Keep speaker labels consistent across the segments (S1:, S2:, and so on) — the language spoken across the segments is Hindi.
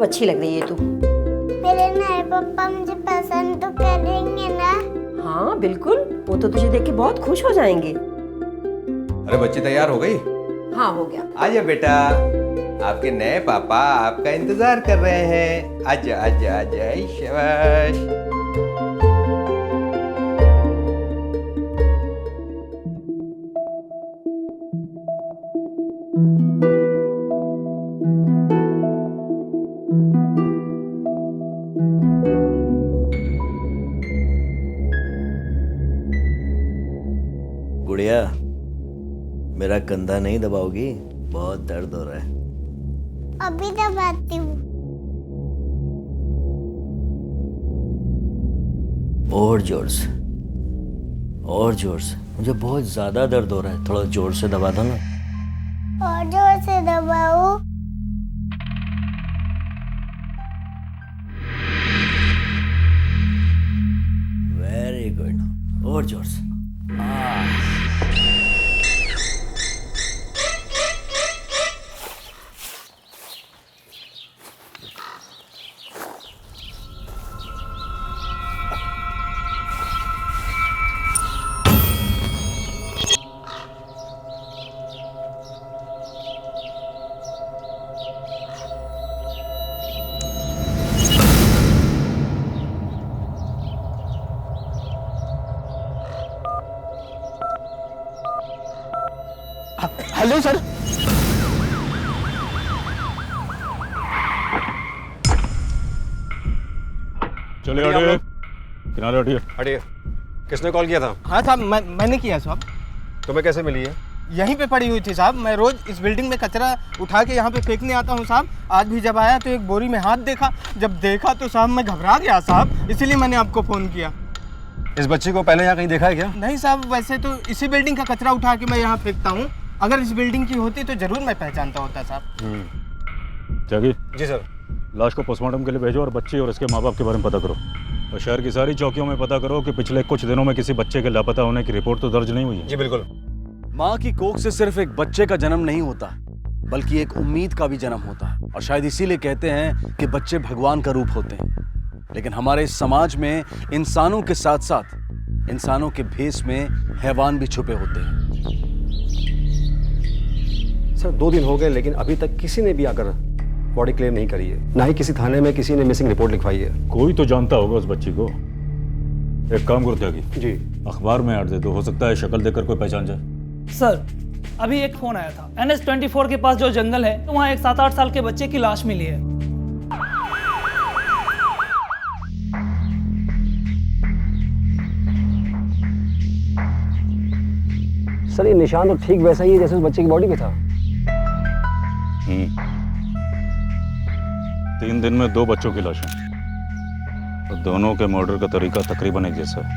S1: अब अच्छी लग रही है तू।
S2: मेरे नए पापा मुझे पसंद तो करेंगे ना?
S1: हाँ बिल्कुल, वो तो तुझे देख के बहुत खुश हो जाएंगे।
S3: अरे बच्ची तैयार हो गई?
S1: हाँ हो गया।
S3: आजा बेटा, आपके नए पापा आपका इंतजार कर रहे हैं। आजा आजा आजा, शाबाश।
S4: गुड़िया, मेरा कंधा नहीं दबाओगी? बहुत दर्द हो रहा है।
S2: अभी दबाती हूँ।
S4: और जोर से, और जोर से। मुझे बहुत ज्यादा दर्द हो रहा है, थोड़ा जोर से दबा दो ना।
S2: और जोर से दबाओ।
S4: वेरी गुड, और जोर से।
S5: Hello sir.
S6: चलिए हटिए, किनारे हटिए।
S7: हटिए। किसने कॉल किया था?
S5: हाँ साहब, मैंने किया साहब।
S7: तुम्हें कैसे मिली है?
S5: यहीं पे पड़ी हुई थी साहब। मैं रोज इस बिल्डिंग में कचरा उठा के यहाँ पे फेंकने आता हूँ साहब। आज भी जब आया तो एक बोरी में हाथ देखा। जब देखा तो साहब मैं घबरा गया साहब, इसीलिए मैंने आपको फ़ोन किया।
S7: इस बच्ची को पहले यहाँ कहीं देखा है क्या?
S5: नहीं साहब, वैसे तो इसी बिल्डिंग का कचरा उठा के मैं यहाँ फेंकता हूँ। अगर इस बिल्डिंग की होती तो जरूर मैं पहचानता होता साहब।
S6: त्यागी,
S7: जी सर।
S6: लाश को पोस्टमार्टम के लिए भेजो और बच्चे और इसके माँ बाप के बारे में पता करो। और शहर की सारी चौकियों में पता करो कि पिछले कुछ दिनों में किसी बच्चे के लापता होने की रिपोर्ट तो दर्ज नहीं हुई है।
S7: जी बिल्कुल।
S8: माँ की कोख से सिर्फ एक बच्चे का जन्म नहीं होता, बल्कि एक उम्मीद का भी जन्म होता है। और शायद इसीलिए कहते हैं कि बच्चे भगवान का रूप होते हैं। लेकिन हमारे इस समाज में इंसानों के साथ साथ इंसानों के भेष में हैवान भी छुपे होते हैं।
S7: सर 2 दिन हो गए लेकिन अभी तक किसी ने भी आकर बॉडी क्लेम नहीं करी है, ना ही किसी थाने में किसी ने मिसिंग रिपोर्ट लिखवाई है।
S6: कोई तो जानता होगा उस बच्ची को। एक काम करो त्यागी,
S7: जी।
S6: अखबार में ऐड दे दो, हो सकता है शक्ल देखकर कोई पहचान जाए।
S9: सर, अभी एक फोन आया था। NH24 के पास जो जंगल है, तो वहाँ एक 7-8 साल के बच्चे की लाश मिली है।
S7: सर ये निशान तो ठीक वैसा ही है जैसे उस बच्चे की बॉडी पे था।
S6: 3 दिन में 2 बच्चों की लाशें, और दोनों के मर्डर का तरीका तकरीबन एक जैसा है।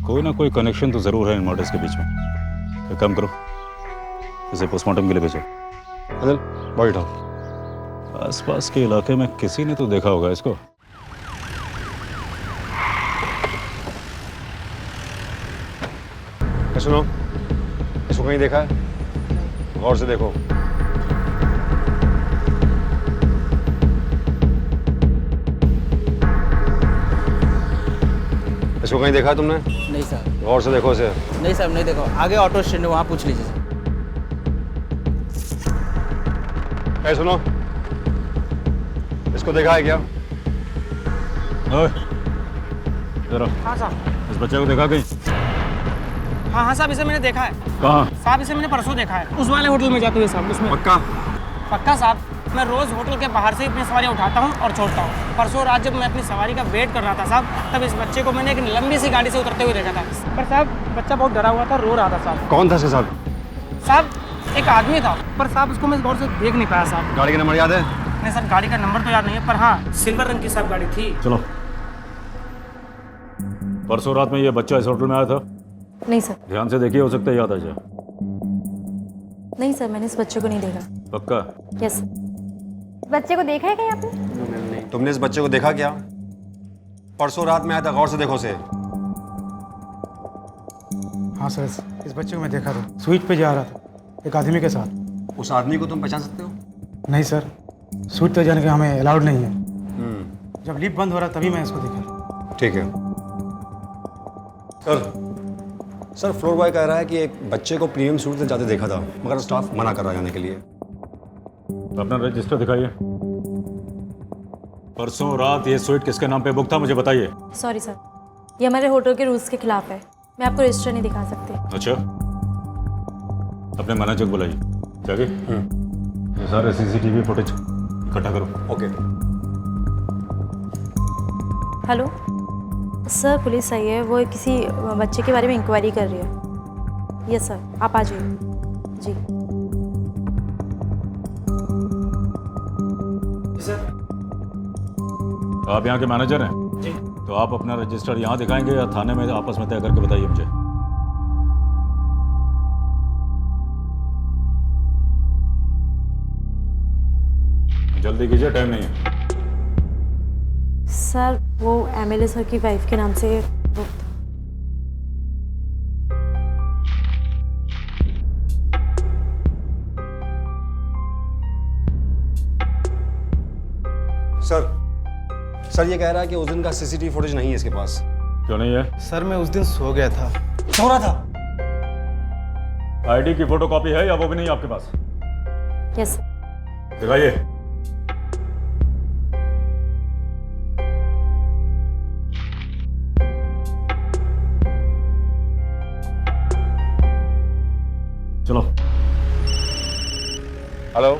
S6: कोई ना कोई कनेक्शन तो जरूर है इन मर्डर्स के बीच में। एक काम करो, इसे पोस्टमार्टम के लिए भेजो।
S7: अनिल, बॉडी उठाओ।
S6: आसपास के इलाके में किसी ने तो देखा होगा इसको।
S7: सुनो, इसको कहीं देखा है? गौर से देखो। इसको कहीं देखा है तुमने?
S5: नहीं साहब।
S7: गौर से देखो इसे।
S5: नहीं साहब, नहीं देखो। आगे ऑटो स्टैंड है, वहाँ पूछ लीजिए।
S7: ऐ सुनो, इसको देखा है क्या?
S6: ओए, जरा
S5: हाँ साहब।
S6: इस बच्चे को देखा कहीं?
S5: हाँ साहब, इसे मैंने देखा है।
S6: कहाँ?
S5: साहब इसे मैंने परसों देखा है, उस वाले होटल में जाते हुए साहब। उसमें
S7: पक्का?
S5: पक्का साहब। मैं रोज होटल के बाहर से अपनी सवारी उठाता हूँ और छोड़ता हूँ। परसों रात जब मैं अपनी सवारी का वेट कर रहा था साहब, तब इस बच्चे को मैंने एक लंबी सी गाड़ी से उतरते हुए देखा था। पर साहब बच्चा बहुत डरा हुआ था, रो रहा था साहब।
S7: कौन था इसके साथ?
S5: साहब एक आदमी था, पर साहब उसको मैं गौर से देख नहीं पाया साहब।
S7: गाड़ी का नंबर याद है?
S5: नहीं सर, गाड़ी का नंबर तो याद नहीं है, पर हाँ सिल्वर रंग की साहब गाड़ी थी।
S6: चलो, परसों रात में ये बच्चा इस होटल में आया था?
S10: नहीं सर।
S6: ध्यान से देखिए, हो सकता है याद आ जाए।
S10: नहीं सर, मैंने इस बच्चे को नहीं देखा।
S6: पक्का?
S10: यस। बच्चे को देखा है क्या आपने?
S7: तुमने इस बच्चे को देखा क्या? परसों रात में आया था, गौर से देखो उसे।
S11: हाँ सर, इस बच्चे को मैं देखा था, स्विच पे जा रहा था एक आदमी के साथ।
S7: उस आदमी को तुम पहचान सकते हो?
S11: नहीं सर। सूट तो जाने के हमें अलाउड नहीं है। जब लिफ्ट बंद हो रहा तभी मैं इसको देखा।
S7: ठीक है सर फ्लोर बॉय कह रहा है कि एक बच्चे को प्रीमियम सूट से जाते देखा था, मगर स्टाफ मना कर रहा है जाने के लिए।
S6: अपना रजिस्टर दिखाइए। परसों रात ये स्वीट किसके नाम पे बुक था, मुझे बताइए।
S10: सॉरी सर, ये हमारे होटल के रूल्स के खिलाफ है, मैं आपको रजिस्टर नहीं दिखा सकती।
S6: अच्छा, अपने मैनेजर को बुलाइए। जाके ये सारे सीसीटीवी फुटेज इकट्ठा करो।
S7: ओके।
S10: हेलो सर, पुलिस आई है, वो किसी बच्चे के बारे में इंक्वायरी कर रही है। यस सर, आप आ जाइए। जी
S5: सर।
S6: आप यहाँ के मैनेजर हैं?
S5: जी।
S6: तो आप अपना रजिस्टर यहाँ दिखाएंगे या थाने में आपस में तय करके बताइए मुझे। जल्दी कीजिए, टाइम नहीं है।
S10: सर, वो एमएलए सर की वाइफ के नाम से बुक था।
S7: सर ये कह रहा है कि उस दिन का सीसीटीवी फुटेज नहीं है इसके पास।
S6: क्यों नहीं है?
S11: सर मैं उस दिन सो गया था।
S5: सो रहा था।
S6: आईडी की फोटोकॉपी है या वो भी नहीं आपके पास?
S10: यस।
S6: दिखाइए। चलो।
S7: हेलो,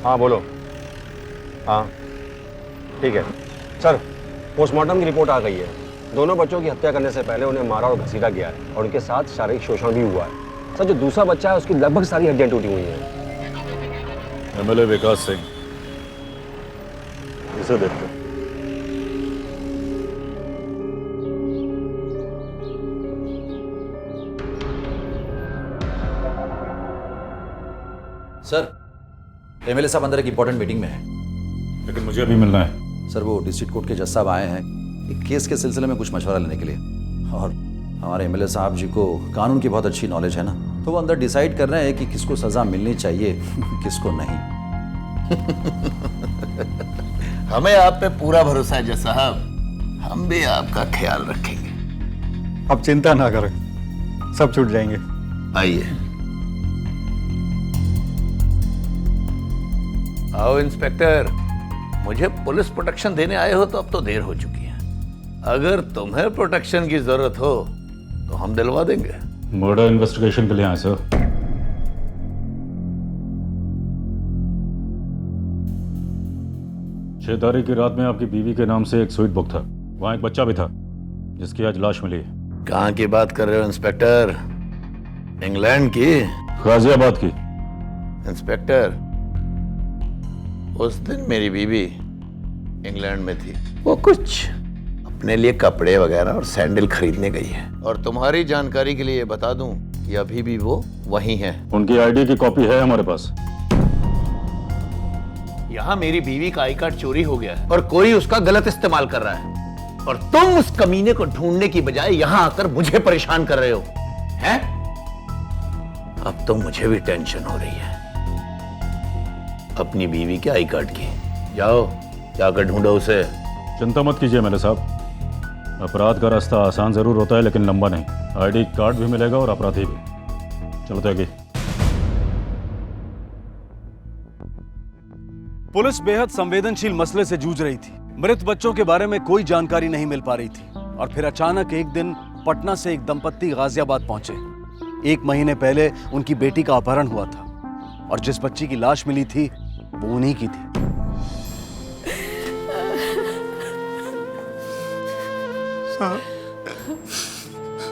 S7: हाँ बोलो। हाँ ठीक है सर, पोस्टमार्टम की रिपोर्ट आ गई है। दोनों बच्चों की हत्या करने से पहले उन्हें मारा और घसीटा गया है और उनके साथ शारीरिक शोषण भी हुआ है। सर, जो दूसरा बच्चा है उसकी लगभग सारी हड्डियां टूटी हुई हैं।
S6: एमएलए विकास सिंह, इसे देखते।
S12: सर, एमएलए साहब अंदर एक इंपॉर्टेंट मीटिंग में है।
S6: लेकिन मुझे अभी मिलना है।
S12: सर, वो डिस्ट्रिक्ट कोर्ट के जज साहब आए हैं एक केस के सिलसिले में कुछ मशवरा लेने के लिए, और हमारे एमएलए साहब जी को कानून की बहुत अच्छी नॉलेज है ना, तो वो अंदर डिसाइड कर रहे हैं कि किसको सजा मिलनी चाहिए किसको नहीं।
S13: हमें आप पे पूरा भरोसा है जज साहब, हम भी आपका ख्याल रखेंगे।
S7: आप चिंता ना करें, सब छूट जाएंगे।
S13: आइए। आओ इंस्पेक्टर, मुझे पुलिस प्रोटेक्शन देने आए हो तो अब तो देर हो चुकी है। अगर तुम्हें प्रोटेक्शन की जरूरत हो तो हम दिलवा देंगे।
S6: मर्डर इन्वेस्टिगेशन के लिए आए सर। 6 तारीख की रात में आपकी बीवी के नाम से एक स्वीट बुक था, वहां एक बच्चा भी था जिसकी आज लाश मिली है।
S13: कहाँ की बात कर रहे हो इंस्पेक्टर? इंग्लैंड की?
S6: गाजियाबाद की।
S13: इंस्पेक्टर, उस दिन मेरी बीवी इंग्लैंड में थी, वो कुछ अपने लिए कपड़े वगैरह और सैंडल खरीदने गई है। और तुम्हारी जानकारी के लिए बता दूं कि अभी भी वो वहीं है।
S6: उनकी आईडी की कॉपी है हमारे पास।
S13: यहाँ मेरी बीवी का आई कार्ड चोरी हो गया है और कोई उसका गलत इस्तेमाल कर रहा है, और तुम उस कमीने को ढूंढने की बजाय यहाँ आकर मुझे परेशान कर रहे हो हैं? अब तो मुझे भी टेंशन हो रही है अपनी बीवी के आई कार्ड की। जाओ जाकर ढूंढो उसे।
S6: चिंता मत कीजिए मेरे साहब, अपराध का रास्ता आसान जरूर होता है लेकिन लंबा नहीं। आईडी कार्ड भी मिलेगा और अपराधी भी। चलते आगे।
S8: पुलिस बेहद संवेदनशील मसले से जूझ रही थी। मृत बच्चों के बारे में कोई जानकारी नहीं मिल पा रही थी, और फिर अचानक एक दिन पटना से एक दंपत्ति गाजियाबाद पहुंचे। 1 महीने पहले उनकी बेटी का अपहरण हुआ था, और जिस बच्ची की लाश मिली थी वो उन्हीं की थी।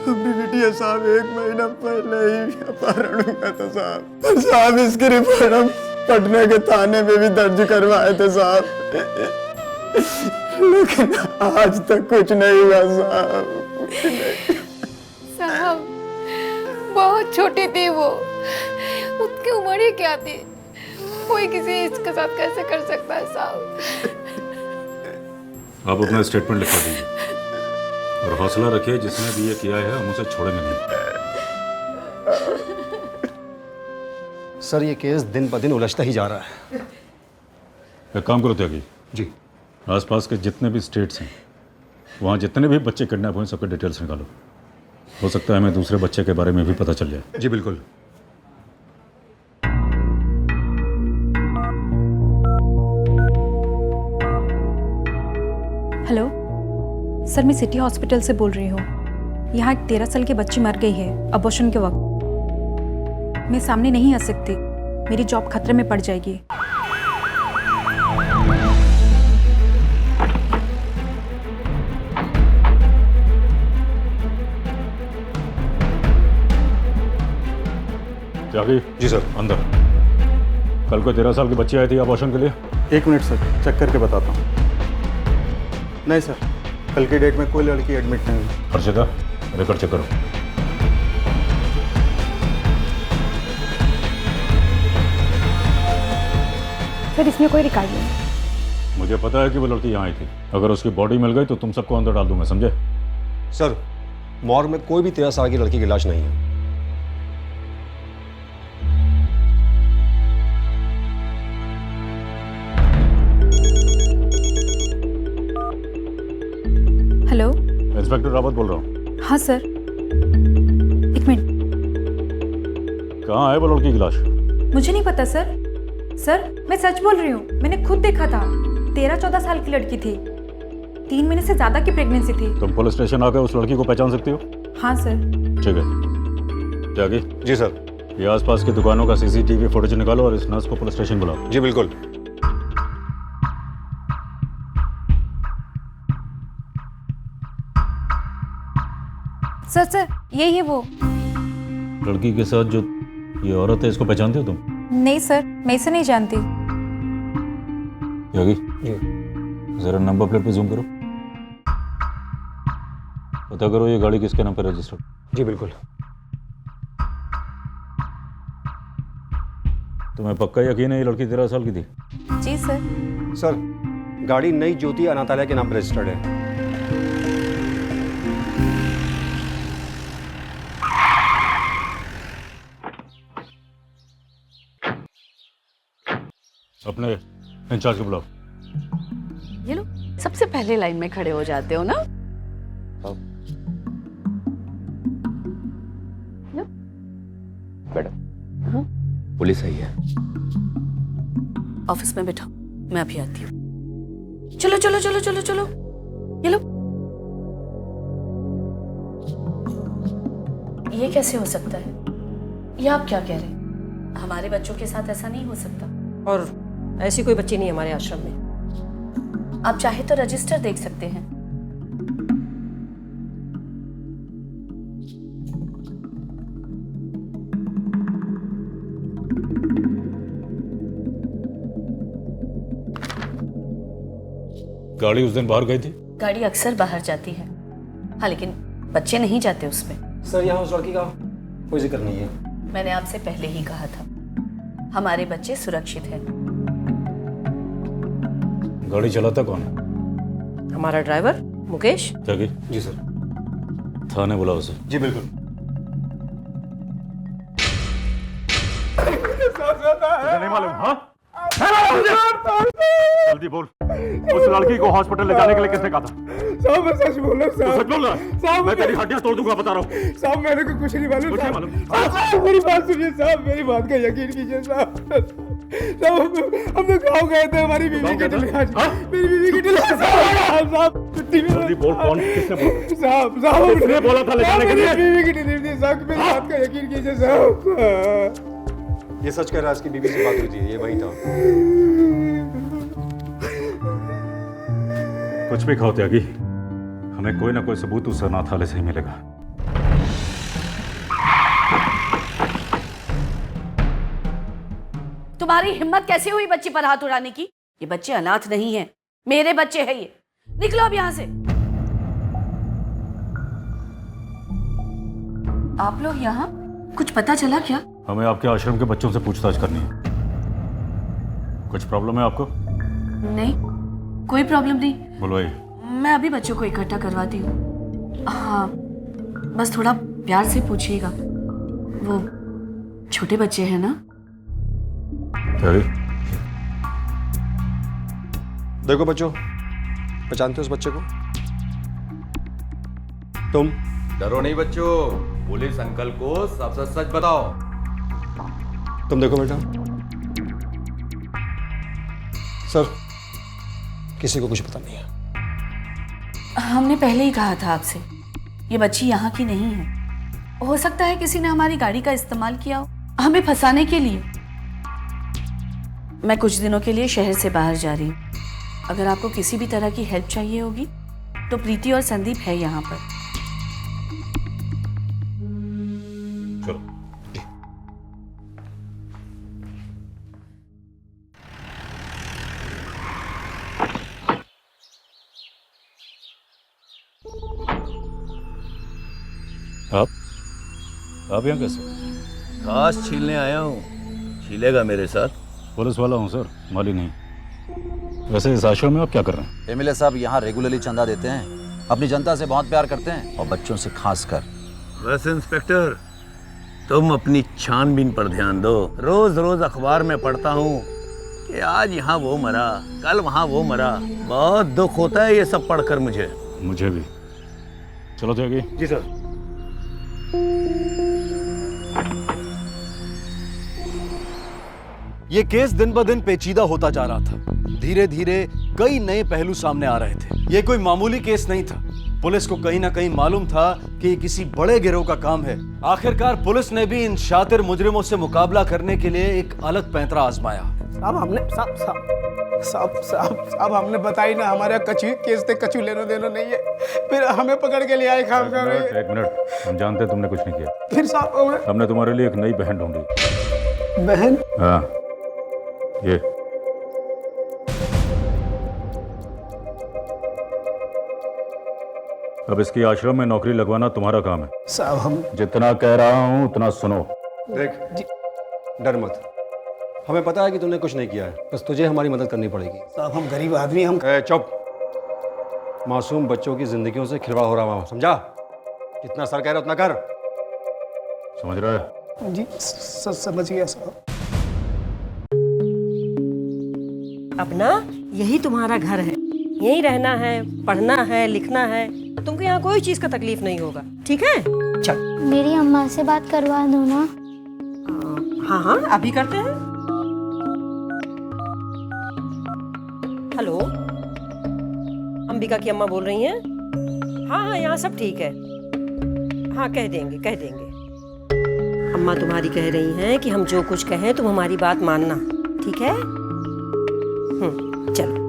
S14: अपनी बिटिया साहब 1 महीना पहले ही अपहरण हुआ था साहब। और साहब इसकी रिपोर्ट हम पटना के थाने में भी दर्ज करवाए थे साहब, लेकिन आज तक कुछ नहीं हुआ साहब।
S15: साहब बहुत छोटी थी वो, उसकी उम्र ही क्या थी? कोई किसी इसके साथ कैसे कर सकता है साहब?
S6: आप अपना स्टेटमेंट लिखवा दीजिए और हौसला रखिए, जिसने भी ये किया है हम उसे छोड़ेंगे नहीं।
S7: सर, ये केस दिन ब दिन उलझता ही जा रहा है।
S6: एक काम करो त्यागी
S7: जी।
S6: आसपास के जितने भी स्टेट्स हैं वहाँ जितने भी बच्चे किडनैप हुए सबके डिटेल्स निकालो। हो सकता है हमें दूसरे बच्चे के बारे में भी पता चल जाए।
S7: जी बिल्कुल।
S10: हेलो सर, मैं सिटी हॉस्पिटल से बोल रही हूँ। यहाँ एक 13 साल की बच्ची मर गई है अबॉर्शन के वक्त। मैं सामने नहीं आ सकती, मेरी जॉब खतरे में पड़ जाएगी।
S6: त्यागी
S7: जी सर।
S6: अंदर। कल को 13 साल की बच्ची आई थी अबॉर्शन के लिए।
S11: 1 मिनट सर, चेक करके बताता हूँ। नहीं सर, कल की डेट में कोई लड़की एडमिट नहीं हुई।
S6: हर्षिता रिकॉर्ड चेक करो।
S10: सर इसमें कोई रिकॉर्ड नहीं।
S6: मुझे पता है कि वो लड़की यहाँ आई थी। अगर उसकी बॉडी मिल गई तो तुम सबको अंदर डाल दूंगा, समझे?
S7: सर मॉर्ग में कोई भी 13 साल की लड़की की लाश नहीं है।
S10: हेलो,
S6: इंस्पेक्टर रावत बोल रहा हूँ।
S10: हाँ सर, 1 मिनट।
S6: कहाँ है वो लड़की की लाश?
S10: मुझे नहीं पता सर। सर मैं सच बोल रही हूँ, मैंने खुद देखा था। 13-14 साल की लड़की थी, 3 महीने से ज्यादा की प्रेगनेंसी थी।
S6: तुम पुलिस स्टेशन आकर उस लड़की को पहचान सकती हो?
S10: हाँ सर।
S6: ठीक है। त्यागी
S7: जी सर।
S6: ये आसपास की दुकानों का सीसीटीवी फुटेज निकालो और इस नर्स को पुलिस स्टेशन बुलाओ।
S7: जी बिल्कुल।
S10: सर यही है वो
S6: लड़की के साथ जो ये औरत है, इसको पहचानते हो तुम?
S10: नहीं सर, मैं इसे नहीं जानती।
S6: त्यागी जरा नंबर प्लेट पे जूम करो, पता करो ये गाड़ी किसके नाम पे रजिस्टर्ड।
S7: जी बिल्कुल।
S6: तुम्हें पक्का यकीन है ये लड़की 13 साल की थी?
S10: जी सर।
S7: सर गाड़ी नई ज्योति अनाथालय के नाम पर रजिस्टर्ड है।
S6: अपने इंचार्ज को बुलाओ।
S16: ये लो, सबसे पहले लाइन में खड़े हो जाते हो ना।
S13: मैडम हाँ? पुलिस आई है।
S16: ऑफिस में बैठो, मैं अभी आती हूँ। चलो चलो चलो चलो चलो, ये लो। ये कैसे हो सकता है? ये आप क्या कह रहे हैं? हमारे बच्चों के साथ ऐसा नहीं हो सकता।
S1: और ऐसी कोई बच्ची नहीं हमारे आश्रम में।
S16: आप चाहे तो रजिस्टर देख सकते हैं।
S6: गाड़ी उस दिन बाहर गई थी?
S16: गाड़ी अक्सर बाहर जाती है, हाँ, लेकिन बच्चे नहीं जाते उसमें।
S7: सर यहाँ उस लड़की का कोई जिक्र नहीं है।
S16: मैंने आपसे पहले ही कहा था, हमारे बच्चे सुरक्षित हैं।
S6: गाड़ी चलाता कौन है?
S1: हमारा ड्राइवर मुकेश।
S6: त्यागी
S7: जी सर।
S6: थाने बुलाओ उसे।
S7: जी बिल्कुल।
S6: नहीं मालूम? हाँ जल्दी बोल, उस लड़की को हॉस्पिटल ले जाने के लिए किसने कहा था?
S14: साहब मैं सच बोल रहा हूँ साहब।
S6: सच बोल रहा है?
S14: साहब
S6: मैं तेरी हड्डियां तोड़ दूंगा, बता रहा हूँ।
S14: साहब मेरे को कुछ नहीं मालूम।
S6: कुछ नहीं
S14: साहब
S6: मालूम?
S14: साहब, मेरी बात सुनिए साहब, मेरी बात का यकीन कीजिए साहब। साहब हम लोग गाँव गए थे, हमारी बीवी की डिलीवरी। मेरी बीवी की डिलीवरी। साहब छुट्टी में।
S6: जल्दी बोल, कौन किसने बोला?
S14: साहब साहब
S6: किसने बोला था ले जाने के लिए?
S14: मेरी बीवी की डिलीवरी साहब, मेरी बात का यकीन कीजिए साहब।
S7: ये सच कह रहा है, इसकी बीवी से बात हुई थी, ये वही था।
S6: कुछ भी खाओ त्यागी, हमें कोई ना कोई सबूत उस अनाथालय से ही मिलेगा।
S16: तुम्हारी हिम्मत कैसे हुई बच्ची पर हाथ उड़ाने की? ये बच्चे अनाथ नहीं हैं, मेरे बच्चे हैं ये। निकलो अब यहां से। आप लोग यहाँ? कुछ पता चला क्या?
S6: हमें आपके आश्रम के बच्चों से पूछताछ करनी है। कुछ प्रॉब्लम है आपको?
S16: नहीं, कोई प्रॉब्लम नहीं।
S6: बोलो भाई।
S16: मैं अभी बच्चों को इकट्ठा करवाती हूँ। हाँ, बस थोड़ा प्यार से पूछिएगा, वो छोटे बच्चे हैं ना।
S7: देखो बच्चों, पहचानते हो उस बच्चे को? तुम?
S3: डरो नहीं बच्चों, पुलिस अंकल को सब सच सच बताओ।
S7: तुम देखो बेटा। सर, किसी को कुछ पता नहीं है।
S16: हमने पहले ही कहा था आपसे, ये बच्ची यहाँ की नहीं है। हो सकता है किसी ने हमारी गाड़ी का इस्तेमाल किया हो हमें फंसाने के लिए। मैं कुछ दिनों के लिए शहर से बाहर जा रही हूँ। अगर आपको किसी भी तरह की हेल्प चाहिए होगी तो प्रीति और संदीप है यहाँ पर।
S6: चलो। आप यहाँ कैसे?
S13: घास छीलने आया हूँ। छीलेगा मेरे साथ?
S6: पुलिस वाला हूँ सर, माली नहीं। वैसे इस आश्रम में आप क्या कर रहे हैं?
S12: एमएलए साहब यहाँ रेगुलरली चंदा देते हैं, अपनी जनता से बहुत प्यार करते हैं और बच्चों से खासकर।
S13: बस इंस्पेक्टर, तुम अपनी छानबीन पर ध्यान दो। रोज रोज अखबार में पढ़ता हूँ कि आज यहाँ वो मरा, कल वहाँ वो मरा। बहुत दुख होता है ये सब पढ़कर मुझे।
S6: मुझे भी। चलो त्यागी।
S7: जी सर।
S8: ये केस दिन ब दिन पेचीदा होता जा रहा था। धीरे धीरे कई नए पहलू सामने आ रहे थे। ये कोई मामूली केस नहीं था। पुलिस को कहीं ना कहीं मालूम था कि ये किसी बड़े गिरोह का काम है। आखिरकार पुलिस ने भी इन शातिर मुजरिमों से मुकाबला करने के लिए एक अलग पैंतरा आजमाया।
S14: साहब हमने बताई ना, हमारे कचू केस थे, कचू लेना देना नहीं है, फिर हमें पकड़ के ले आए काम कर रहे हैं।
S6: एक मिनट, हम जानते हैं तुमने कुछ नहीं किया।
S14: फिर साहब
S6: हमने तुम्हारे लिए एक नई बहन ढूंढी।
S14: बहन?
S6: हाँ, ये अब इसकी आश्रम में नौकरी लगवाना तुम्हारा काम है।
S14: साहब हम
S6: जितना कह रहा हूँ उतना सुनो।
S7: देख, डर मत। हमें पता है कि तुमने कुछ नहीं किया है, बस तुझे हमारी मदद करनी पड़ेगी।
S14: साहब हम गरीब आदमी, हम
S7: चुप। मासूम बच्चों की जिंदगियों से खिलवाड़ हो रहा है, समझा? जितना सर कह रहा उतना कर।
S6: समझ रहा है?
S14: जी समझ गया साहब।
S1: अपना यही तुम्हारा घर है, यहीं रहना है, पढ़ना है, लिखना है। तुमको यहाँ कोई चीज का तकलीफ नहीं होगा, ठीक है? चल।
S2: मेरी अम्मा से बात करवा दो ना।
S1: हाँ हाँ, अभी करते हैं। हेलो, अंबिका की अम्मा बोल रही हैं? हाँ हाँ, यहाँ सब ठीक है। हाँ, कह देंगे कह देंगे। अम्मा तुम्हारी कह रही हैं कि हम जो कुछ कहें तुम हमारी बात मानना, ठीक है? चलो।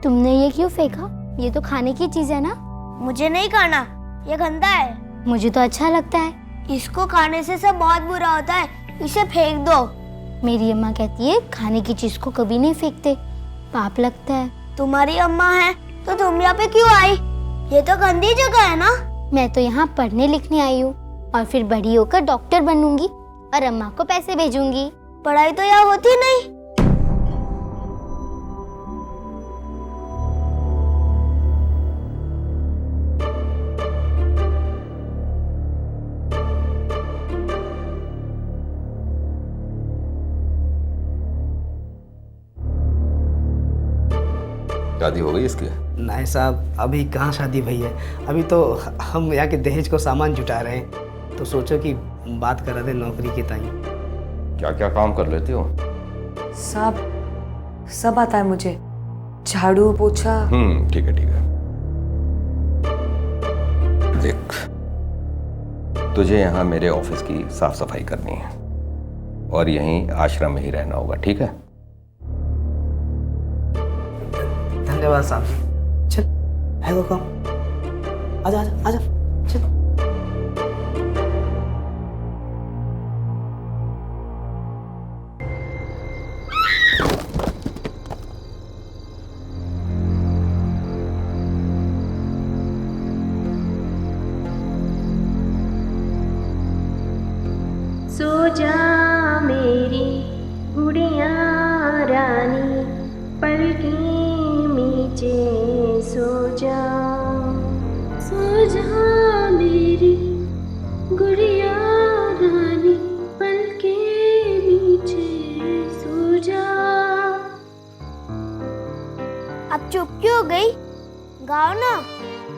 S2: तुमने ये क्यों फेंका? ये तो खाने की चीज है ना। मुझे नहीं खाना, ये गंदा है। मुझे तो अच्छा लगता है। इसको खाने से सब बहुत बुरा होता है, इसे फेंक दो। मेरी अम्मा कहती है खाने की चीज को कभी नहीं फेंकते, पाप लगता है। तुम्हारी अम्मा है तो तुम यहाँ पे क्यों आई? ये तो गंदी जगह है ना। मैं तो यहाँ पढ़ने लिखने आई हूँ और फिर बड़ी होकर डॉक्टर बनूंगी और अम्मा को पैसे भेजूंगी। पढ़ाई तो यहाँ होती नहीं।
S3: शादी हो गई इसकी?
S17: नहीं साहब, अभी कहाँ शादी भई है। अभी तो हम यहाँ के दहेज को सामान जुटा रहे हैं, तो सोचो कि बात करा दे नौकरी की ताई।
S3: क्या क्या काम कर लेते हो?
S16: सब आता है मुझे, झाड़ू पोछा।
S3: ठीक है ठीक है। देख, तुझे यहाँ मेरे ऑफिस की साफ सफाई करनी है और यहीं आश्रम में ही रहना होगा, ठीक है?
S17: धन्यवाद साहब जी। चल, है वो काम। आजा आजा आजा, चल।
S18: सो जा मेरी गुड़िया रानी, सो जा मेरी गुड़िया रानी, पल के नीचे सो जा।
S2: अब चुप क्यों हो गई? गाओ ना।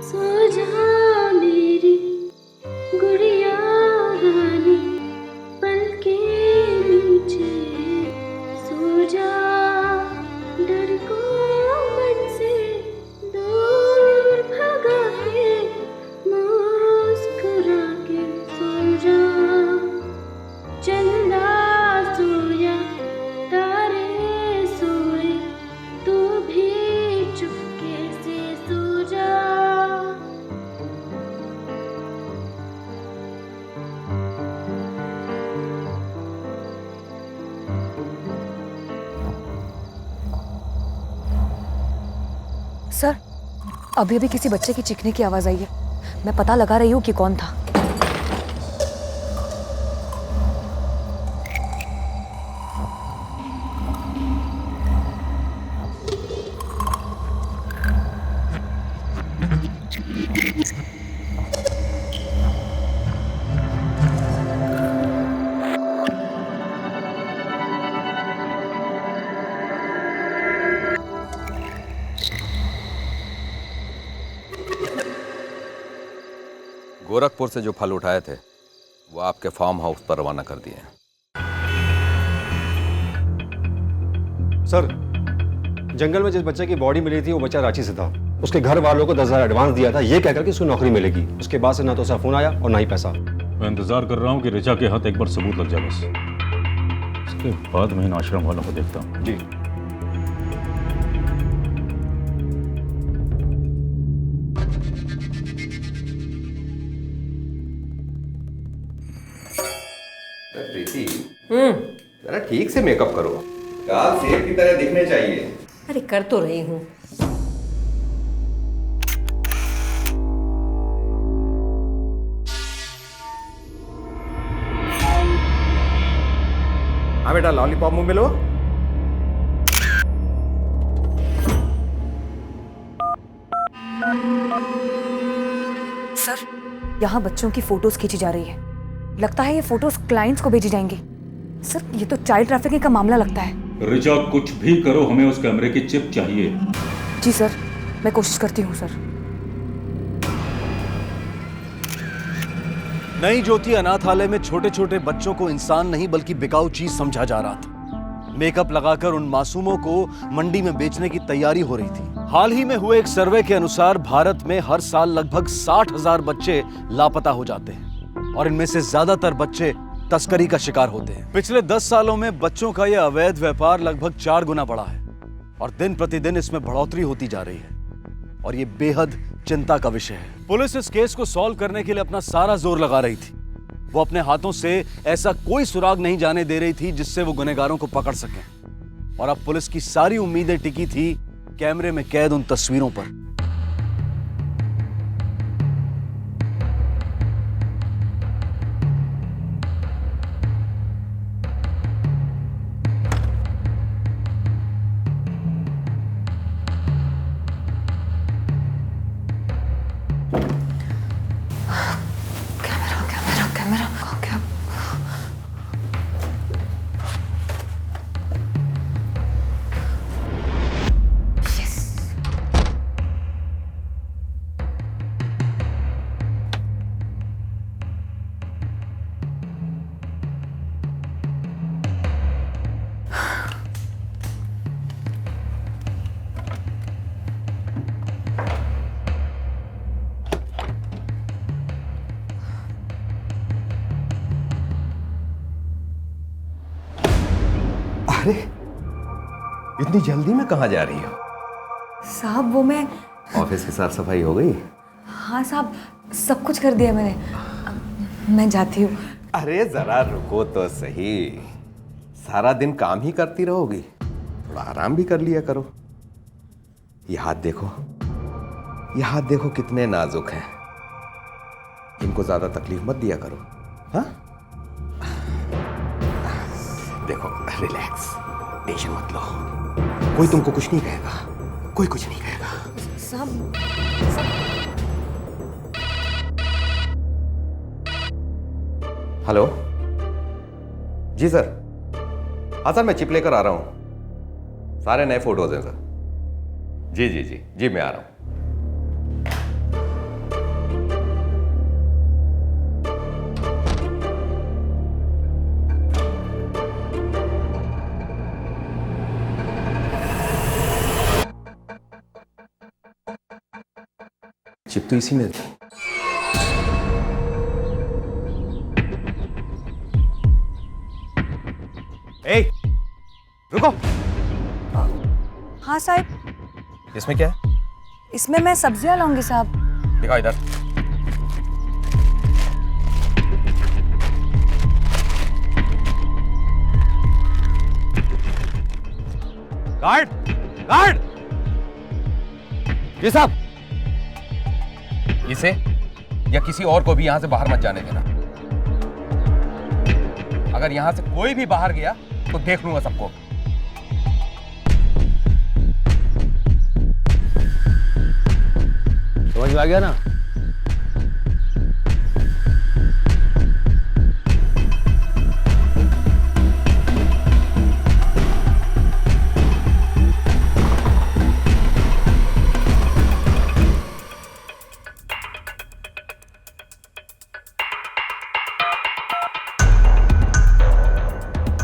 S18: सो जा मेरी गुड़िया रानी, पल के नीचे सो जा। डर को मन से दूर भगा के मुस्कुरा के सो जा। चंदा सोया तारे सोए, तू भी चुपके से सो जा।
S19: सर, अभी अभी किसी बच्चे की चीखने की आवाज आई है। मैं पता लगा रही हूँ कि कौन था।
S3: गोरखपुर से जो फल उठाए थे वो आपके फार्म हाउस पर रवाना कर दिए हैं।
S7: सर, जंगल में जिस बच्चे की बॉडी मिली थी वो बच्चा रांची से था। उसके घर वालों को 10,000 एडवांस दिया था ये कहकर कि उसको नौकरी मिलेगी। उसके बाद से ना तो उसका फोन आया और ना ही पैसा।
S6: मैं इंतजार कर रहा हूँ कि ऋचा के हाथ एक बार सबूत लग जाए बस। उसके बाद मैं इन आश्रम वालों को देखता हूँ।
S7: जी।
S3: प्रीति, जरा ठीक से मेकअप करो। गाल सेब की तरह दिखने चाहिए।
S1: अरे कर तो रही हूँ।
S3: हाँ बेटा, लॉलीपॉप मुंह में लो।
S19: सर, यहाँ बच्चों की फोटोज खींची जा रही है। लगता है ये फोटोज क्लाइंट्स को भेजी जाएंगी। सर, ये तो चाइल्ड ट्रैफिकिंग का मामला लगता है।
S6: ऋचा, कुछ भी करो, हमें उस कैमरे की चिप चाहिए।
S19: जी सर, मैं कोशिश करती हूँ सर।
S8: नई ज्योति अनाथालय में छोटे छोटे बच्चों को इंसान नहीं बल्कि बिकाऊ चीज समझा जा रहा था। मेकअप लगाकर उन मासूमों को मंडी में बेचने की तैयारी हो रही थी। हाल ही में हुए एक सर्वे के अनुसार भारत में हर साल लगभग 60,000 बच्चे लापता हो जाते हैं और इनमें से ज्यादातर बच्चे तस्करी का शिकार होते हैं। पिछले 10 सालों में बच्चों का यह अवैध व्यापार लगभग 4 गुना बढ़ा है और दिन प्रतिदिन इसमें बढ़ोतरी होती जा रही है और ये बेहद चिंता का विषय है। पुलिस इस केस को सॉल्व करने के लिए अपना सारा जोर लगा रही थी। वो अपने हाथों से ऐसा कोई सुराग नहीं जाने दे रही थी जिससे वो गुनहगारों को पकड़ सके। और अब पुलिस की सारी उम्मीदें टिकी थी कैमरे में कैद उन तस्वीरों पर।
S3: अरे, इतनी जल्दी में कहाँ जा रही हो?
S19: साहब, वो मैं
S3: ऑफिस की साफ सफाई हो गई?
S19: हाँ साहब, सब कुछ कर दिया मैंने। मैं जाती हूँ।
S3: अरे जरा रुको तो सही। सारा दिन काम ही करती रहोगी? थोड़ा आराम भी कर लिया करो। ये हाथ देखो, ये हाथ देखो कितने नाजुक हैं। इनको ज्यादा तकलीफ मत दिया करो। हाँ, देखो, रिलैक्स, टेंशन मत लो। कोई तुमको कुछ नहीं कहेगा, कोई कुछ नहीं कहेगा।
S19: साहब
S3: हेलो जी सर। हाँ सर, मैं चिप लेकर आ रहा हूँ। सारे नए फोटोज हैं सर। जी जी जी जी, मैं आ रहा हूँ। चिप तो इसी में था। ए, रुको।
S19: हाँ साहब,
S3: इसमें क्या है?
S19: इसमें मैं सब्जियां लाऊंगी साहब।
S3: दिखाओ इधर। Guard, guard. जी साहब। इसे या किसी और को भी यहां से बाहर मत जाने देना। अगर यहां से कोई भी बाहर गया तो देख लूंगा सबको।
S13: समझ में आ गया ना?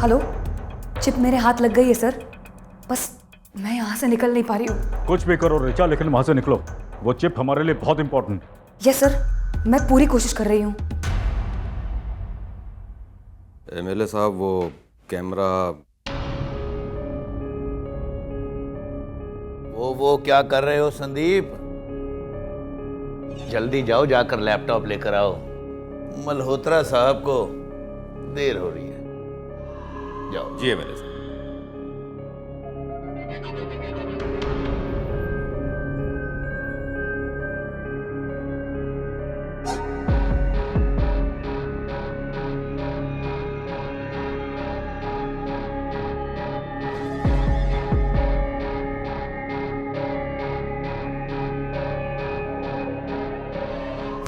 S19: हेलो, चिप मेरे हाथ लग गई है सर। बस मैं यहाँ से निकल नहीं पा रही हूँ।
S6: कुछ भी करो रिचा, लेकिन वहां से निकलो। वो चिप हमारे लिए बहुत इंपॉर्टेंट।
S19: यस सर, मैं पूरी कोशिश कर रही हूँ।
S3: एमएलए साहब, वो कैमरा।
S13: वो क्या कर रहे हो संदीप? जल्दी जाओ, जाकर लैपटॉप लेकर आओ। मल्होत्रा साहब को देर हो रही है। जाओ।
S3: जी एमएलए साहब।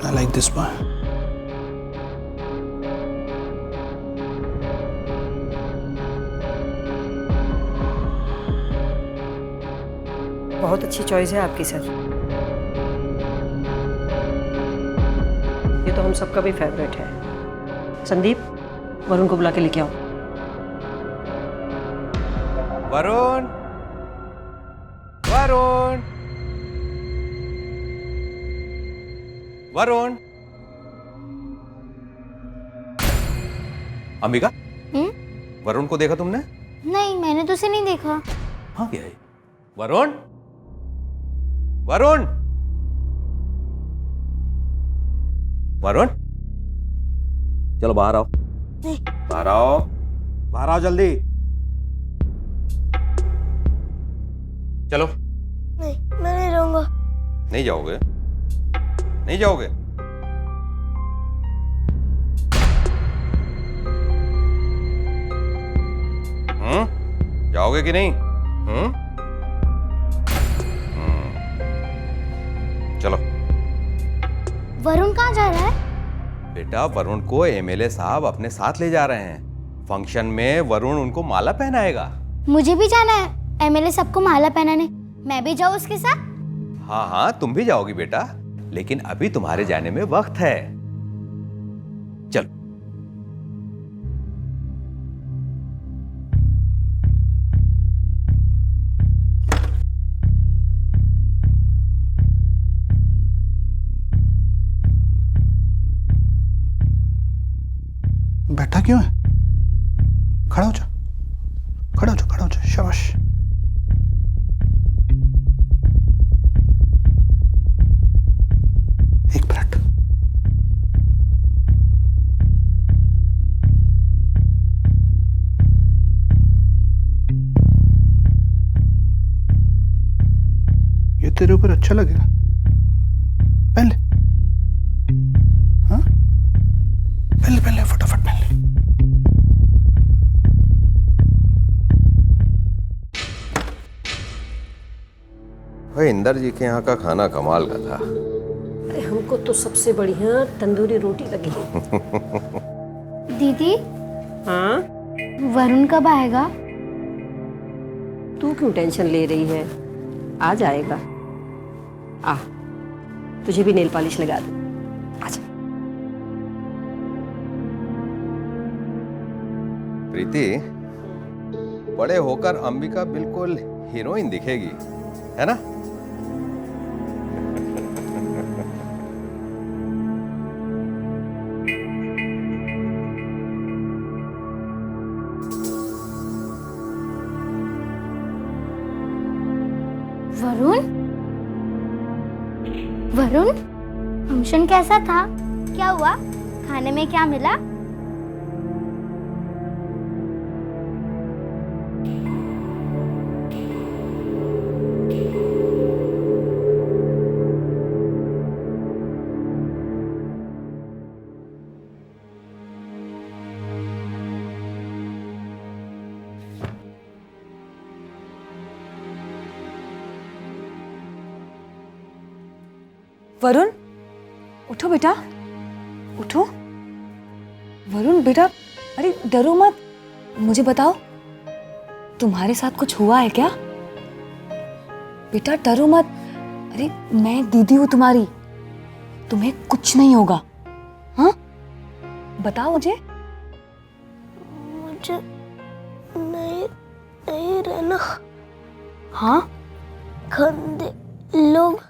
S11: I like this one.
S1: बहुत अच्छी चॉइस है आपकी सर। ये तो हम सबका भी फेवरेट है। संदीप, वरुण को बुला के लेके आओ।
S3: वरुण, वरुण, वरुण। अंबिका, वरुण को देखा तुमने?
S2: नहीं, मैंने तो उसे नहीं देखा।
S3: हाँ क्या है? वरुण, वरुण, वरुण, चलो बाहर आओ। बाहर आओ, बाहर आओ जल्दी। चलो।
S2: नहीं, मैं नहीं रहूंगा।
S3: नहीं जाओगे? नहीं जाओगे? जाओगे कि नहीं? चलो।
S2: वरुण कहाँ जा रहा है?
S3: बेटा, वरुण को एमएलए साहब अपने साथ ले जा रहे हैं। फंक्शन में वरुण उनको माला पहनाएगा।
S2: मुझे भी जाना है एमएलए सबको माला पहनाने। मैं भी जाऊँ उसके साथ?
S3: हाँ हाँ, तुम भी जाओगी बेटा, लेकिन अभी तुम्हारे जाने में वक्त है। चलो।
S11: बैठा क्यों है? खड़ा हो जा, खड़ा हो जा, खड़ा हो जा। शाबाश। एक मिनट। ये तेरे ऊपर अच्छा लगेगा, पहन ले। हाँ, पहन ले, पहन ले, फटाफट पहन ले।
S3: भाई इंदर जी के यहाँ का खाना कमाल का था।
S1: अरे हमको तो सबसे बढ़िया तंदूरी रोटी लगी।
S2: दीदी,
S1: हाँ
S2: वरुण कब आएगा?
S1: तू क्यों टेंशन ले रही है? आ जाएगा। आ, तुझे भी नेल पॉलिश लगा दे। आजा।
S3: प्रीति, बड़े होकर अंबिका बिल्कुल हीरोइन दिखेगी, है ना?
S2: वरुण? वरुण, फंक्शन कैसा था? क्या हुआ? खाने में क्या मिला?
S19: वरुण, उठो बेटा, उठो। वरुण बेटा, अरे डरो मत, मुझे बताओ तुम्हारे साथ कुछ हुआ है क्या? बेटा डरो मत, अरे मैं दीदी हूँ तुम्हारी, तुम्हें कुछ नहीं होगा। हाँ बताओ मुझे।
S2: मुझे नहीं रहना।
S19: हाँ?
S2: गंदे लोग,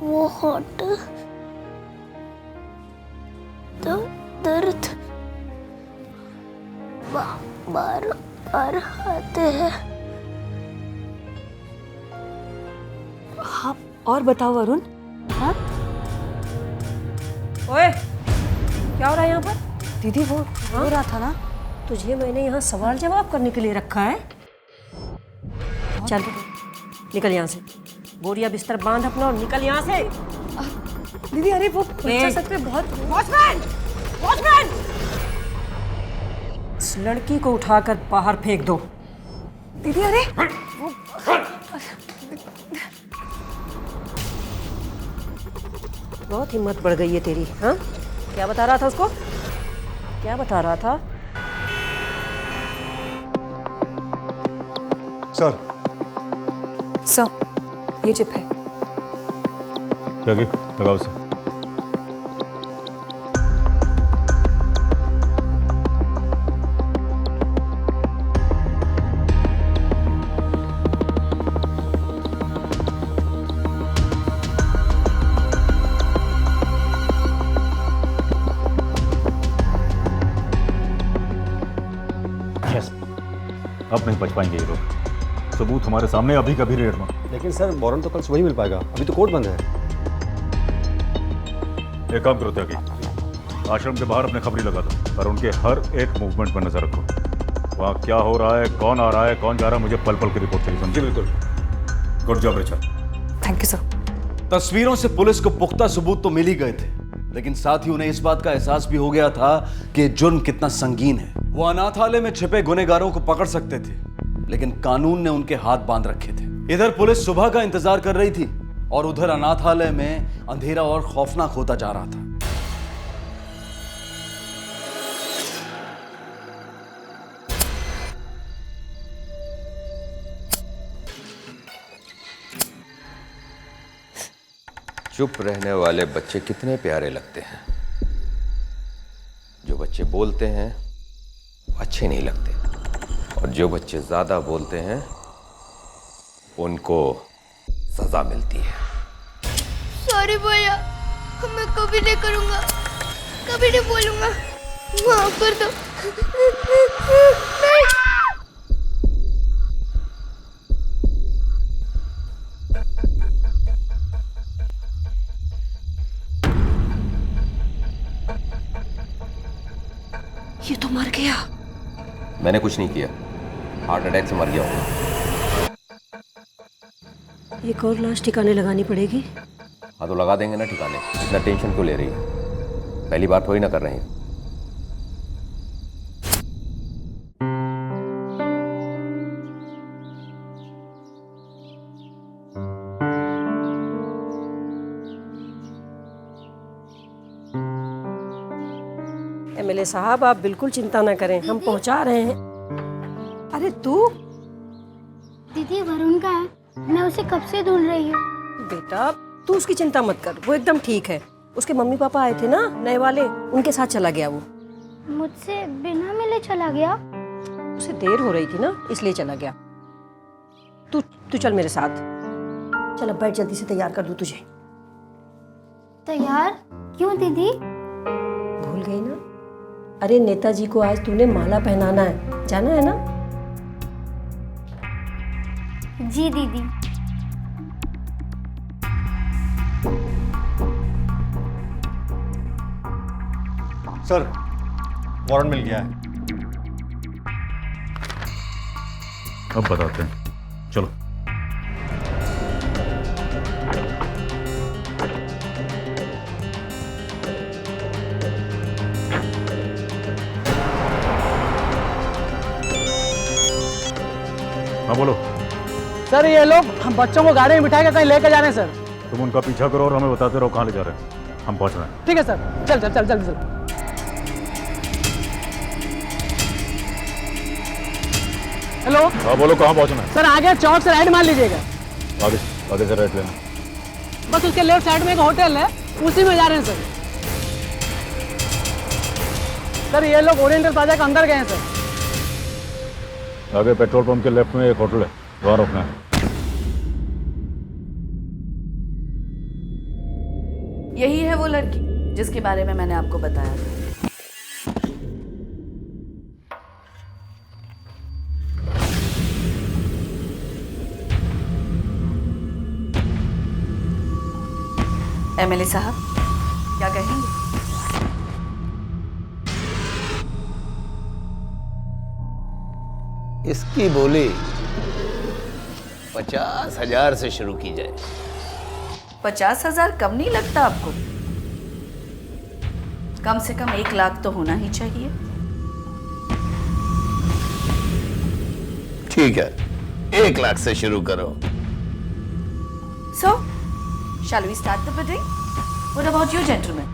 S2: वो होटल, दर्द बार आते हैं।
S19: हाँ और बताओ वरुण। हाँ
S1: ओए, क्या हो रहा है यहाँ पर?
S19: दीदी वो हो रहा था ना।
S1: तुझे मैंने यहाँ सवाल जवाब करने के लिए रखा है। चल निकल यहाँ से, बोरिया बिस्तर बांध अपना और निकल यहाँ से।
S19: दीदी अरे वो बच्चा सच में बहुत।
S1: वॉचमैन! वॉचमैन! इस लड़की को उठाकर बाहर फेंक दो।
S19: दीदी अरे वो
S1: बहुत हिम्मत बढ़ गई है तेरी। हाँ क्या बता रहा था उसको? क्या बता रहा था?
S7: सर
S19: ये चिप है।
S6: क्या की लगाओ उसे। अब नहीं बच पाएंगे ये लोग। सबूत हमारे सामने अभी कभी रेड में।
S7: लेकिन सर वारंट तो कल सुबह ही मिल पाएगा, अभी तो कोर्ट बंद है।
S6: एक काम करो त्यागी, आश्रम के बाहर अपने खबरी लगा दो और उनके हर एक मूवमेंट पर नजर रखो। वहाँ क्या हो रहा है, कौन आ रहा है, कौन जा रहा है, मुझे पल पल की रिपोर्ट चाहिए। समझे? बिल्कुल। Good job Richa.
S19: Thank you sir.
S8: तस्वीरों से पुलिस को पुख्ता सबूत तो मिल ही गए थे, लेकिन साथ ही उन्हें इस बात का एहसास भी हो गया था कि जुर्म कितना संगीन है। वो अनाथालय में छिपे गुनहगारों को पकड़ सकते थे, लेकिन कानून ने उनके हाथ बांध रखे थे। इधर पुलिस सुबह का इंतजार कर रही थी और उधर अनाथालय में अंधेरा और खौफनाक होता जा रहा था।
S3: चुप रहने वाले बच्चे कितने प्यारे लगते हैं। जो बच्चे बोलते हैं वो अच्छे नहीं लगते, और जो बच्चे ज्यादा बोलते हैं उनको सजा मिलती है।
S2: सॉरी भैया, मैं कभी नहीं करूंगा, कभी नहीं बोलूंगा, माफ कर दो। नहीं।
S1: ये तो मर गया।
S3: मैंने कुछ नहीं किया, हार्ट अटैक से मर गया हूँ।
S1: एक और लाश ठिकाने लगानी पड़ेगी।
S3: हाँ तो लगा देंगे ना ठिकाने, इतना टेंशन क्यों ले रही है? पहली बार थोड़ी ना कर रहे हैं।
S1: एमएलए साहब, आप बिल्कुल चिंता ना करें, हम पहुंचा रहे हैं। अरे तू
S2: दीदी वरुण का है, मैं उसे कब से ढूंढ रही हूँ।
S1: बेटा तू उसकी चिंता मत कर, वो एकदम ठीक है। उसके मम्मी पापा आए थे ना नए वाले, उनके साथ चला गया वो।
S2: मुझसे बिना मिले चला गया।
S1: उसे देर हो रही थी ना, इसलिए चला गया। तू चल मेरे साथ, चल अब बैठ, जल्दी से तैयार कर दूं तुझे।
S2: तैयार क्यों दीदी?
S1: भूल गई ना? अरे नेताजी को आज तूने माला पहनाना है, जाना है ना?
S2: जी दीदी।
S7: सर, वारंट मिल गया है।
S6: अब बताते हैं, चलो। हाँ बोलो।
S5: सर ये लोग हम बच्चों को गाड़ी में बिठा के कहीं लेके जा रहे हैं सर।
S6: तुम उनका पीछा करो और हमें बताते रहो कहाँ ले जा रहे हैं, हम पहुंच रहे हैं।
S5: ठीक है सर, चल चल चल जल्दी चल। हेलो।
S6: हाँ बोलो, कहाँ पहुंचना है?
S5: सर आगे चौक से राइट मान लीजिएगा।
S6: आगे से राइट लेना।
S5: बस उसके लेफ्ट साइड में एक होटल है, उसी में जा रहे हैं सर। सर ये लोग ओरिएंटल प्लाजा के अंदर गए हैं सर।
S6: आगे पेट्रोल पंप के लेफ्ट में एक होटल है, वहाँ रुकना है।
S16: यही है वो लड़की जिसके बारे में मैंने आपको बताया था। एमएलए साहब क्या कहेंगे?
S13: इसकी बोली 50,000 से शुरू की जाए।
S16: 50,000 कम नहीं लगता आपको? कम से कम 1 लाख तो होना ही चाहिए।
S13: ठीक है, 1 लाख से शुरू करो।
S16: So, shall we start the bidding? What about you, gentlemen?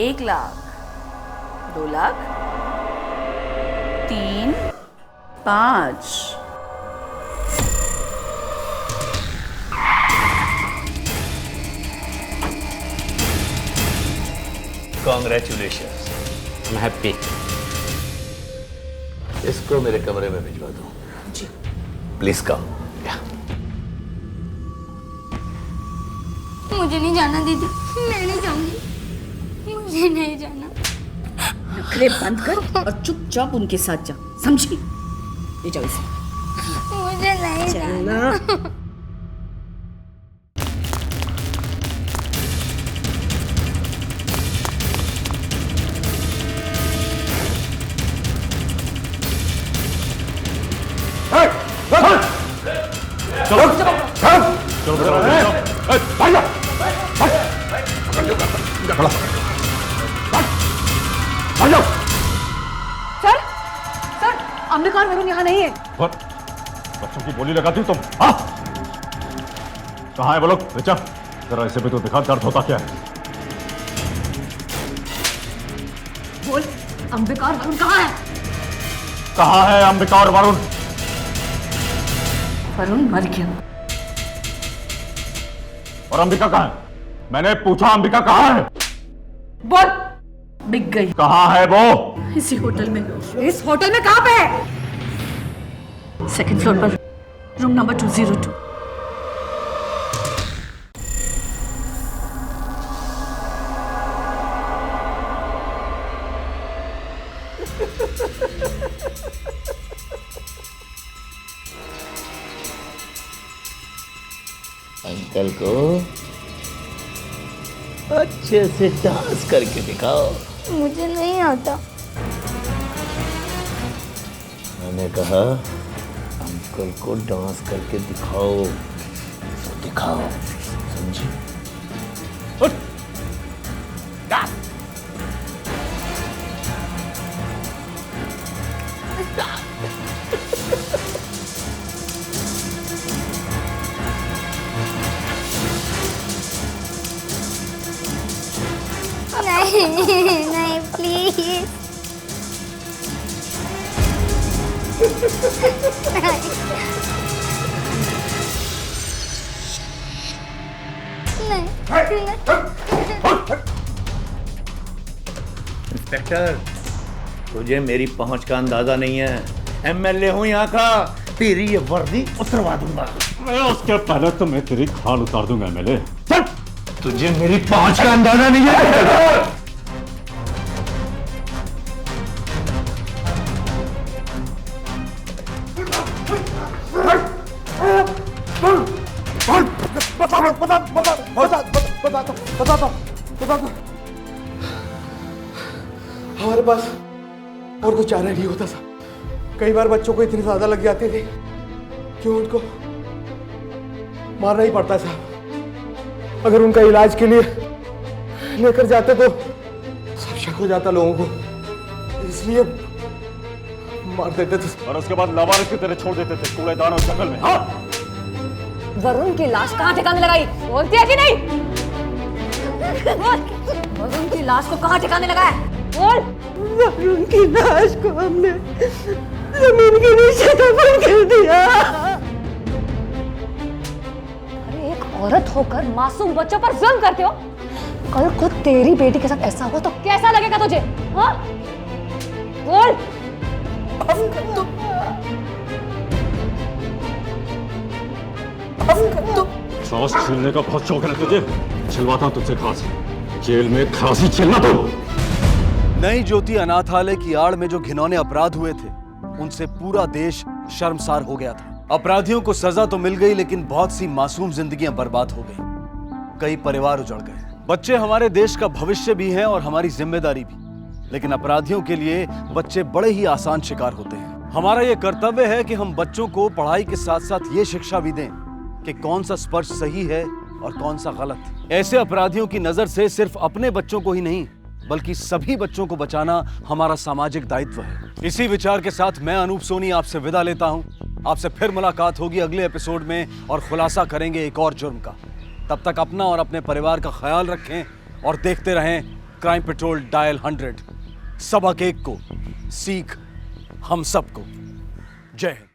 S16: 1 lakh, 2 lakh, 3, 5।
S13: Congratulations, I'm happy. इसको मेरे कमरे में भिजवा दो।
S16: जी।
S13: Please come.
S2: मुझे नहीं जाना दीदी, मैं नहीं जाऊंगी, मुझे नहीं जाना।
S16: नखरे बंद कर और चुपचाप उनके साथ जा, समझी? ले जाओ इसे।
S2: मुझे नहीं जाना।
S19: सर, सर, अम्बिका और वरुण यहाँ नहीं है।
S6: बच्चों की बोली लगाती हो तुम? हाँ, कहाँ है वो लोग? बेचा जरा ऐसे भी तो दिखा, दर्द होता क्या है?
S19: बोल, अम्बिका और वरुण कहाँ है?
S6: कहाँ है अंबिका और वरुण?
S16: वरुण मर गया।
S6: और अंबिका कहाँ है? मैंने पूछा अंबिका कहाँ है?
S16: बोल। बिक गई।
S6: कहाँ है वो?
S16: इसी होटल में।
S19: इस होटल में कहाँ पे है?
S16: 2nd फ्लोर पर, रूम नंबर 202।
S13: अंकल को अच्छे से डांस करके दिखाओ।
S2: मुझे नहीं आता।
S13: मैंने कहा अंकल को डांस करके दिखाओ, तो दिखाओ, समझी? उठ, डांस।
S2: नहीं नहीं प्लीज।
S13: इंस्पेक्टर, तुझे मेरी पहुंच का अंदाजा नहीं है। एमएलए हूं यहाँ का, तेरी ये वर्दी उतरवा दूंगा।
S6: उसके पहले तो मैं तेरी खाल उतार दूंगा एमएलए।
S13: तुझे मेरी पहुंच का अंदाजा नहीं है।
S14: हमारे पास और कुछ चारा नहीं होता था। कई बार बच्चों को इतनी ज्यादा लग जाती थी कि उनको मारना ही पड़ता था। अगर उनका इलाज के लिए लेकर जाते तो सब शक हो जाता लोगों को, इसलिए मार देते थे
S6: और उसके बाद लावारिस की तरह छोड़ देते थे कूड़ेदान और जंगल में। हाँ?
S19: वरुण की लाश कहाँ ठिकाने लगाई, बोलती है कि नहीं? वरुण की लाश को कहाँ ठिकाने लगाया, बोल।
S1: वरुण की लाश को हमने जमीन के नीचे दफन कर दिया।
S19: अरे एक औरत होकर मासूम बच्चों पर जुल्म करते हो। कल को तेरी बेटी के साथ ऐसा हुआ तो कैसा लगेगा तुझे? हाँ? बोल।
S6: सांस छीलने का बहुत शौक है तुझे, छिलवाता हूं तुझसे खांसी। जेल में खांसी छीलना तो।
S8: नई ज्योति अनाथालय की आड़ में जो घिनौने अपराध हुए थे, उनसे पूरा देश शर्मसार हो गया था। अपराधियों को सजा तो मिल गई, लेकिन बहुत सी मासूम जिंदगियां बर्बाद हो गई। कई परिवार उजड़ गए। बच्चे हमारे देश का भविष्य भी हैं और हमारी जिम्मेदारी भी, लेकिन अपराधियों के लिए बच्चे बड़े ही आसान शिकार होते हैं। हमारा ये कर्तव्य है कि हम बच्चों को पढ़ाई के साथ साथ ये शिक्षा भी दें कि कौन सा स्पर्श सही है और कौन सा गलत। ऐसे अपराधियों की नजर से सिर्फ अपने बच्चों को ही नहीं, बल्कि सभी बच्चों को बचाना हमारा सामाजिक दायित्व है। इसी विचार के साथ मैं अनूप सोनी आपसे विदा लेता हूं। आपसे फिर मुलाकात होगी अगले एपिसोड में और खुलासा करेंगे एक और जुर्म का। तब तक अपना और अपने परिवार का ख्याल रखें और देखते रहें क्राइम पेट्रोल डायल 100। सबक एक को, सीख हम सबको। जय हिंद।